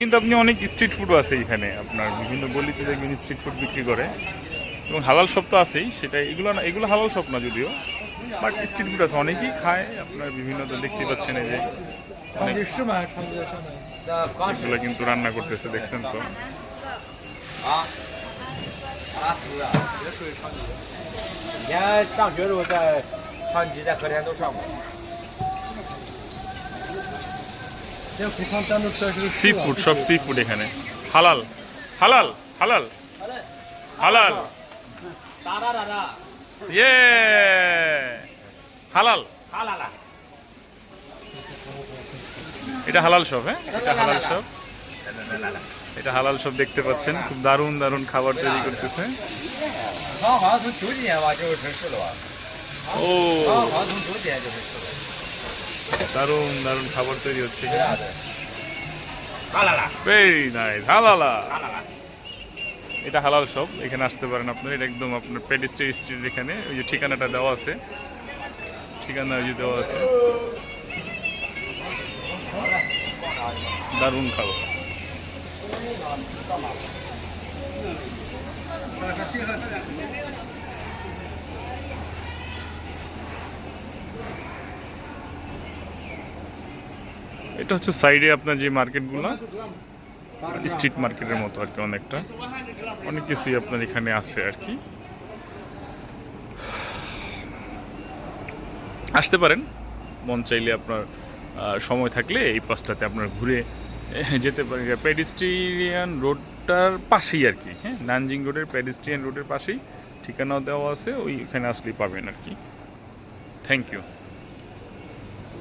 কিন্তু আপনি অনেক স্ট্রিট ফুডও আছে এখানে, আপনার বিভিন্ন গলিতে দেখবেন স্ট্রিট ফুড বিক্রি করে, এবং হালাল শপ তো আছেই, সেটা এগুলো না, এগুলো হালাল শপ না যদিও, বাট স্ট্রিট ফুড আছে, অনেকেই খায় আপনার বিভিন্ন, তো দেখতে পাচ্ছেন এই যে এগুলো কিন্তু রান্না করতেছে, দেখছেন তো। 以前上学的时候在长期在和田都上过。সি ফুড, সব সি ফুড এখানে হালাল হালাল হালাল হালাল, ইয়ে হালাল, এটা হালাল শপ, হ্যাঁ এটা হালাল শপ, এটা হালাল শপ দেখতে পাচ্ছেন, খুব দারুণ দারুণ খাবার তৈরি করতেছে।好像从90年吧就是城市了吧？ ও 好像从90年就是城市了。 দারুণ দারুণ খাবার তৈরি হচ্ছে, 哈啦啦， ভেরি নাইস, হালালা। 哈啦啦。 এটা হালাল শপ, এখানে আসতে পারেন আপনার, এটা একদম আপনার পেডিস্ট্রি স্ট্রিট, এখানে ওই যে ঠিকানাটা দেওয়া আছে, ঠিকানা ওই যে দেওয়া আছে, দারুণ খাবার। এটা হচ্ছে সাইডে আপনার যে মার্কেটগুলো, স্ট্রিট মার্কেটের মতো আর কি, অনেকটা অনেক কিছুই আপনার এখানে আছে আর কি। আসতে পারেন মন চাইলে, আপনার সময় থাকলে এই পাশটাতে আপনার ঘুরে যেতে পারেন। পেডিস্ট্রিয়ান রোডটার পাশেই আর কি, হ্যাঁ নানজিং রোডের পেডিস্ট্রিয়ান রোডের পাশেই ঠিকানাও দেওয়া আছে, ওইখানে আসলেই পাবেন আর কি। Thank you.